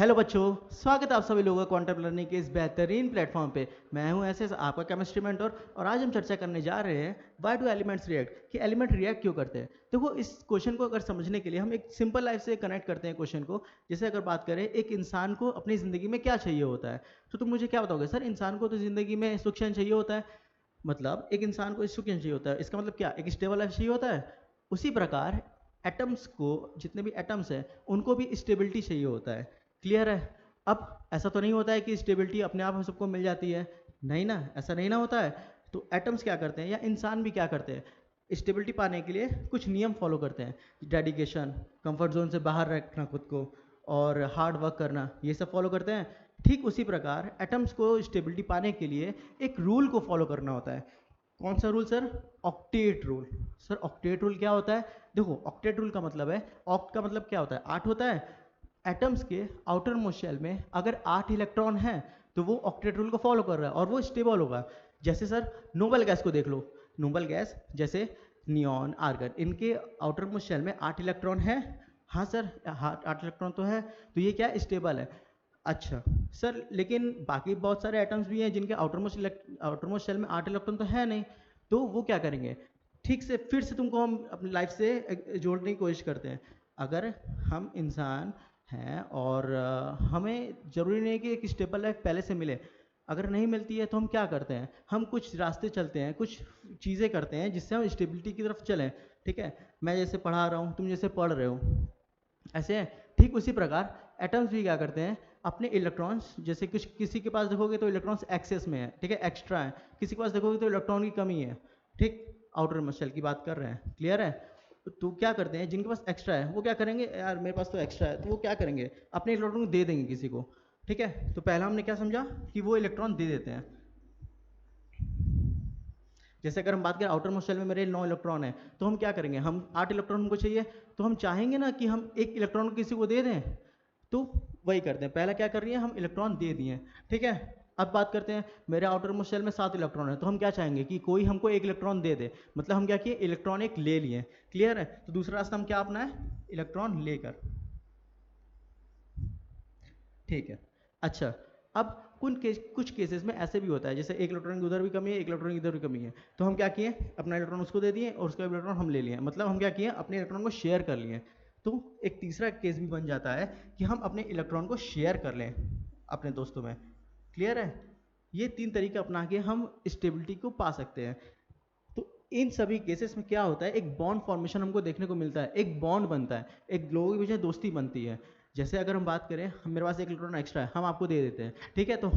Hello बच्चों, स्वागत है आप सभी लोगों का क्वांटम लर्निंग के इस बेहतरीन प्लेटफॉर्म पे। मैं हूं ऐसे आपका केमिस्ट्री मेंटर और आज हम चर्चा करने जा रहे हैं व्हाई डू एलिमेंट्स रिएक्ट, कि एलिमेंट रिएक्ट क्यों करते हैं। देखो, इस क्वेश्चन को अगर समझने के लिए हम एक सिंपल लाइफ से कनेक्ट करते हैं क्वेश्चन को। जैसे अगर बात करें एक इंसान को अपनी ज़िंदगी में क्या चाहिए होता है, तो तुम मुझे क्या बताओगे? सर, इंसान को तो ज़िंदगी में सुख चैन चाहिए होता है। मतलब एक इंसान को सुख चैन चाहिए होता है, इसका मतलब क्या? एक स्टेबल लाइफ चाहिए होता है। उसी प्रकार एटम्स को, जितने भी एटम्स हैं उनको भी स्टेबिलिटी चाहिए होता है। क्लियर है? अब ऐसा तो नहीं होता है कि स्टेबिलिटी अपने आप हम सबको मिल जाती है, नहीं ना, ऐसा नहीं ना होता है। तो एटम्स क्या करते हैं या इंसान भी क्या करते हैं, स्टेबिलिटी पाने के लिए कुछ नियम फॉलो करते हैं। डेडिकेशन, कंफर्ट जोन से बाहर रखना खुद को, और हार्ड वर्क करना, ये सब फॉलो करते हैं। ठीक उसी प्रकार एटम्स को स्टेबिलिटी पाने के लिए एक रूल को फॉलो करना होता है। कौन सा rule sir? Octet rule. Sir, octet rule क्या होता है? देखो, ऑक्टेट रूल का मतलब है, ऑक्ट का मतलब क्या होता है? 8 होता है। एटम्स के आउटर मोस्ट शेल में अगर 8 इलेक्ट्रॉन हैं तो वो ऑक्टेट रूल को फॉलो कर रहा है और वो स्टेबल होगा। जैसे सर नोबल गैस को देख लो। नोबल गैस जैसे नियॉन, आर्गन, इनके आउटर मोस्ट शेल में 8 इलेक्ट्रॉन है। हाँ सर, 8 इलेक्ट्रॉन तो है, तो ये क्या स्टेबल है। अच्छा सर, लेकिन बाकी बहुत सारे एटम्स भी हैं जिनके आउटरमोस्ट शेल में 8 इलेक्ट्रॉन तो है नहीं, तो वो क्या करेंगे? ठीक से फिर से तुमको हम अपनी लाइफ से जोड़ने की कोशिश करते हैं। अगर हम इंसान हैं और हमें ज़रूरी नहीं कि एक स्टेबल लाइफ पहले से मिले। अगर नहीं मिलती है तो हम क्या करते हैं? हम कुछ रास्ते चलते हैं, कुछ चीज़ें करते हैं जिससे हम स्टेबिलिटी की तरफ चलें। ठीक है, मैं जैसे पढ़ा रहा हूँ, तुम जैसे पढ़ रहे हो, ऐसे है। ठीक उसी प्रकार एटम्स भी क्या करते हैं, अपने इलेक्ट्रॉन्स, जैसे कुछ किसी के पास देखोगे तो इलेक्ट्रॉन्स एक्सेस में है, ठीक है, एक्स्ट्रा है। किसी के पास देखोगे तो इलेक्ट्रॉन की कमी है। ठीक, आउटर मशल की बात कर रहे हैं, क्लियर है? तो क्या करते हैं, जिनके पास एक्स्ट्रा है वो क्या करेंगे? यार मेरे पास तो एक्स्ट्रा है, तो वो क्या करेंगे? अपने इलेक्ट्रॉन को दे देंगे किसी को। ठीक है, तो पहला हमने क्या समझा कि वो इलेक्ट्रॉन दे देते हैं। जैसे अगर हम बात करें आउटर मोस्ट शेल में मेरे 9 इलेक्ट्रॉन है, तो हम क्या करेंगे? हम 8 इलेक्ट्रॉन हमको चाहिए, तो हम चाहेंगे ना कि हम एक इलेक्ट्रॉन को किसी को दे दें। तो वही करते हैं, पहला क्या कर रही है, हम इलेक्ट्रॉन दे दिए। ठीक है, अब बात करते हैं मेरे आउटर मोस्ट शेल में 7 इलेक्ट्रॉन है, तो हम क्या चाहेंगे कि कोई हमको एक इलेक्ट्रॉन दे दे। मतलब हम क्या किए, इलेक्ट्रॉन एक ले लिए। क्लियर है? तो दूसरा रास्ता हम क्या अपना है, इलेक्ट्रॉन लेकर। ठीक है। अच्छा, अब कुछ केसेस में ऐसे भी होता है, जैसे एक इलेक्ट्रॉन की उधर भी कमी है, एक इलेक्ट्रॉन की इधर भी कमी है, तो हम क्या किए, अपना इलेक्ट्रॉन उसको दे दिए और उसका इलेक्ट्रॉन हम ले लिए। मतलब हम क्या किए, अपने इलेक्ट्रॉन को शेयर कर लिए। तो एक तीसरा केस भी बन जाता है कि हम अपने इलेक्ट्रॉन को शेयर कर लें अपने दोस्तों में। क्लियर है? ये 3 तरीके अपना के हम स्टेबिलिटी को पा सकते हैं। तो इन सभी केसेस में क्या होता है, एक बॉन्ड फॉर्मेशन हमको देखने को मिलता है, एक बॉन्ड बनता है, एक लोगों के बीच में दोस्ती बनती है। जैसे अगर हम बात करें, मेरे पास एक इलेक्ट्रॉन एक्स्ट्रा है, हम आपको दे देते हैं। ठीक है, तो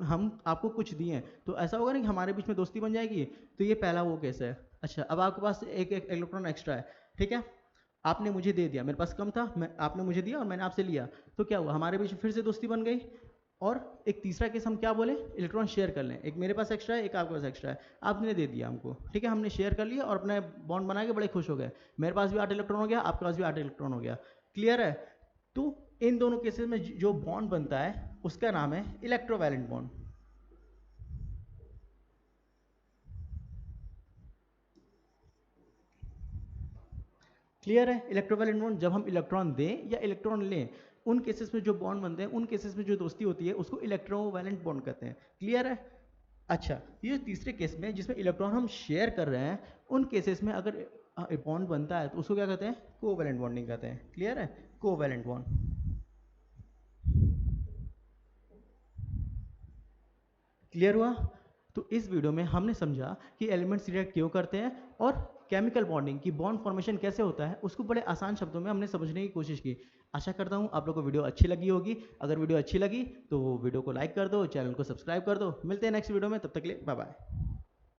हम आपको कुछ दिए हैं, तो ऐसा होगा ना कि हमारे बीच में दोस्ती बन जाएगी। तो ये पहला वो केस है। अच्छा, अब आपके पास एक इलेक्ट्रॉन एक्स्ट्रा है। ठीक है, आपने मुझे दे दिया, मेरे पास कम था, आपने मुझे दिया और मैंने आपसे लिया, तो क्या हुआ, हमारे बीच फिर से दोस्ती बन गई। और एक तीसरा केस हम क्या बोले, इलेक्ट्रॉन शेयर कर लें। एक मेरे पास एक्स्ट्रा है, एक आपके पास एक्स्ट्रा है, आपने दे दिया हमको। ठीक है, हमने शेयर कर लिया और अपना बॉन्ड बना के बड़े खुश हो गए। मेरे पास भी 8 इलेक्ट्रॉन हो गया, आपके पास भी 8 इलेक्ट्रॉन हो गया। क्लियर है? तो इन दोनों केसेस में जो बॉन्ड बनता है उसका नाम है इलेक्ट्रोवैलेंट बॉन्ड। क्लियर है? इलेक्ट्रोवैलेंट बॉन्ड, जब हम इलेक्ट्रॉन दें या इलेक्ट्रॉन लें, उन केसेस में जो बॉन्ड बनते हैं, उन केसेस में जो दोस्ती होती है, उसको इलेक्ट्रोवैलेंट बॉन्ड कहते हैं। क्लियर है? अच्छा, ये तीसरे केस में जिसमें इलेक्ट्रॉन हम शेयर कर रहे हैं, उन केसेस में अगर बॉन्ड बनता है तो उसको क्या कहते हैं, कोवैलेंट बॉन्डिंग कहते हैं। क्लियर है? Covalent bond. क्लियर हुआ? तो इस वीडियो में हमने समझा कि एलिमेंट्स रिएक्ट क्यों करते हैं और केमिकल बॉन्डिंग की बॉन्ड फॉर्मेशन कैसे होता है, उसको बड़े आसान शब्दों में हमने समझने की कोशिश की। आशा करता हूँ आप लोगों को वीडियो अच्छी लगी होगी। अगर वीडियो अच्छी लगी तो वीडियो को लाइक कर दो, चैनल को सब्सक्राइब कर दो। मिलते हैं नेक्स्ट वीडियो में, तब तक के लिए बाय बाय।